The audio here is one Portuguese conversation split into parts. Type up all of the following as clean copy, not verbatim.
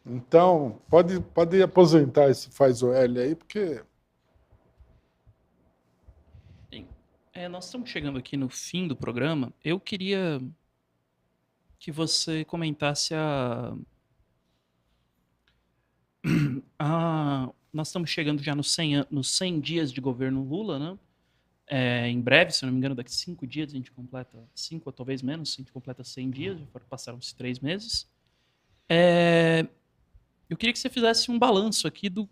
Então, pode aposentar esse faz o L aí, porque... Bem, nós estamos chegando aqui no fim do programa. Eu queria que você comentasse nós estamos chegando já nos 100 dias de governo Lula, né? Em breve, se não me engano, daqui 5 dias a gente completa, 5 ou talvez menos, a gente completa 100 dias, já passaram-se 3 meses. Eu queria que você fizesse um balanço aqui do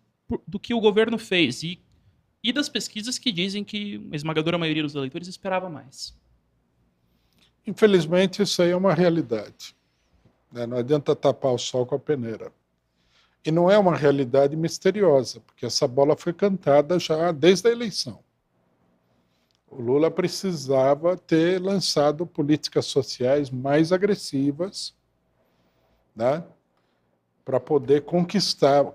que o governo fez e das pesquisas que dizem que a esmagadora maioria dos eleitores esperava mais. Infelizmente, isso aí é uma realidade, né? Não adianta tapar o sol com a peneira. E não é uma realidade misteriosa, porque essa bola foi cantada já desde a eleição. O Lula precisava ter lançado políticas sociais mais agressivas, né, para poder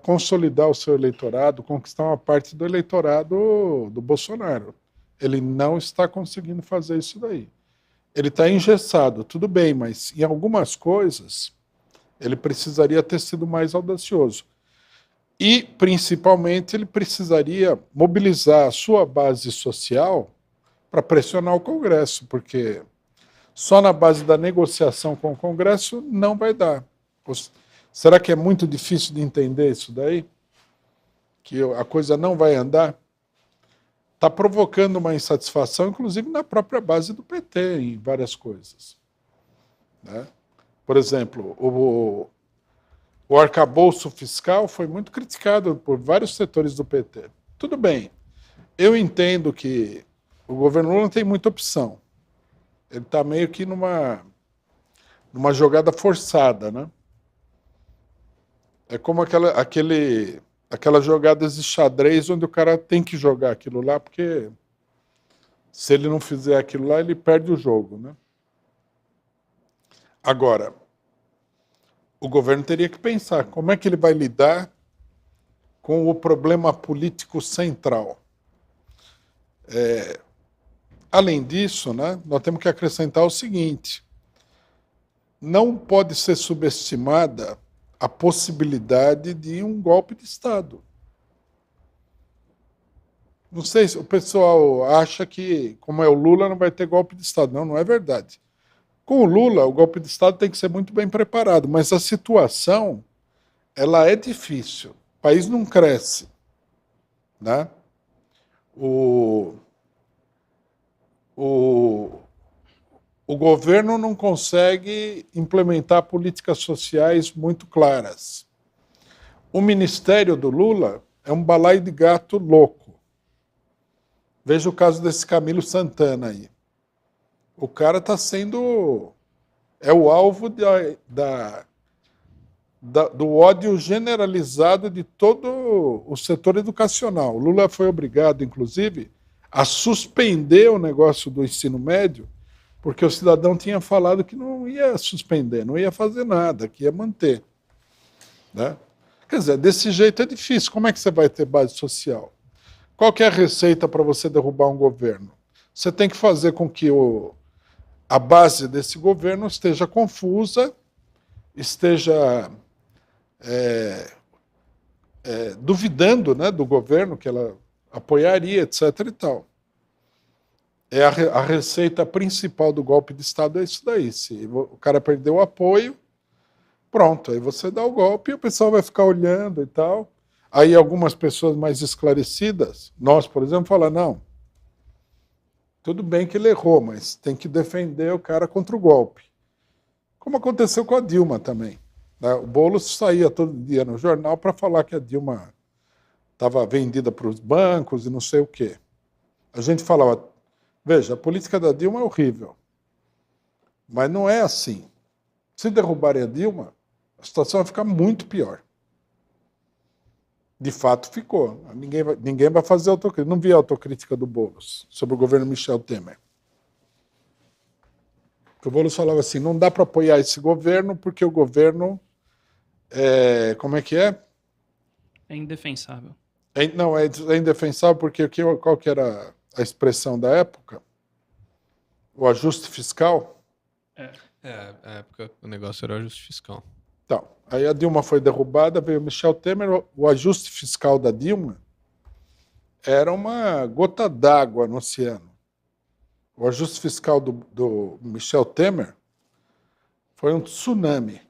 consolidar o seu eleitorado, conquistar uma parte do eleitorado do Bolsonaro. Ele não está conseguindo fazer isso daí. Ele está engessado, tudo bem, mas em algumas coisas ele precisaria ter sido mais audacioso. E, principalmente, ele precisaria mobilizar a sua base social para pressionar o Congresso, porque só na base da negociação com o Congresso não vai dar. Será que é muito difícil de entender isso daí? Que a coisa não vai andar? Está provocando uma insatisfação, inclusive na própria base do PT, em várias coisas, né? Por exemplo, o arcabouço fiscal foi muito criticado por vários setores do PT. Tudo bem, eu entendo que o governo Lula não tem muita opção. Ele está meio que numa jogada forçada, né? É como aquelas jogadas de xadrez onde o cara tem que jogar aquilo lá, porque se ele não fizer aquilo lá, ele perde o jogo, né? Agora, o governo teria que pensar como é que ele vai lidar com o problema político central. Além disso, né, nós temos que acrescentar o seguinte: não pode ser subestimada a possibilidade de um golpe de Estado. Não sei se o pessoal acha que, como é o Lula, não vai ter golpe de Estado. Não, não é verdade. Com o Lula, o golpe de Estado tem que ser muito bem preparado, mas a situação, ela é difícil. O país não cresce, né? O, o, o governo não consegue implementar políticas sociais muito claras. O ministério do Lula é um balaio de gato louco. Veja o caso desse Camilo Santana aí. O cara está sendo... é o alvo do ódio generalizado de todo o setor educacional. O Lula foi obrigado, inclusive, a suspender o negócio do ensino médio, porque o cidadão tinha falado que não ia suspender, não ia fazer nada, que ia manter, né? Quer dizer, desse jeito é difícil. Como é que você vai ter base social? Qual que é a receita para você derrubar um governo? Você tem que fazer com que a base desse governo esteja confusa, esteja duvidando, né, do governo que ela apoiaria, etc. e tal. A receita principal do golpe de Estado é isso daí. Se o cara perdeu o apoio, pronto, aí você dá o golpe e o pessoal vai ficar olhando e tal. Aí algumas pessoas mais esclarecidas, nós, por exemplo, falam, não, tudo bem que ele errou, mas tem que defender o cara contra o golpe. Como aconteceu com a Dilma também, né? O Boulos saía todo dia no jornal para falar que a Dilma estava vendida para os bancos e não sei o quê. A gente falava, veja, a política da Dilma é horrível, mas não é assim. Se derrubarem a Dilma, a situação vai ficar muito pior. De fato ficou. Ninguém vai fazer autocrítica. Não vi a autocrítica do Boulos sobre o governo Michel Temer. O Boulos falava assim, não dá para apoiar esse governo porque o governo como é que é? É indefensável. Não, é indefensável porque qual que era a expressão da época? O ajuste fiscal? É. Na época o negócio era o ajuste fiscal. Então, aí a Dilma foi derrubada, veio Michel Temer, o ajuste fiscal da Dilma era uma gota d'água no oceano. O ajuste fiscal do Michel Temer foi um tsunami.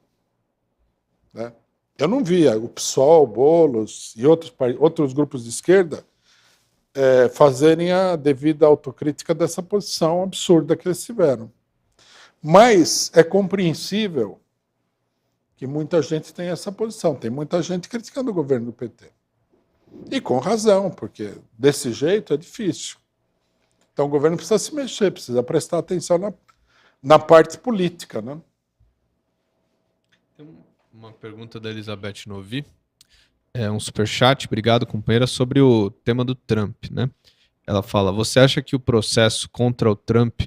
Né? Eu não via o PSOL, Boulos e outros grupos de esquerda fazerem a devida autocrítica dessa posição absurda que eles tiveram. Mas é compreensível que muita gente tem essa posição. Tem muita gente criticando o governo do PT. E com razão, porque desse jeito é difícil. Então o governo precisa se mexer, precisa prestar atenção na parte política. Né? Tem uma pergunta da Elizabeth Novi. É um superchat, obrigado, companheira, sobre o tema do Trump. Né? Ela fala, você acha que o processo contra o Trump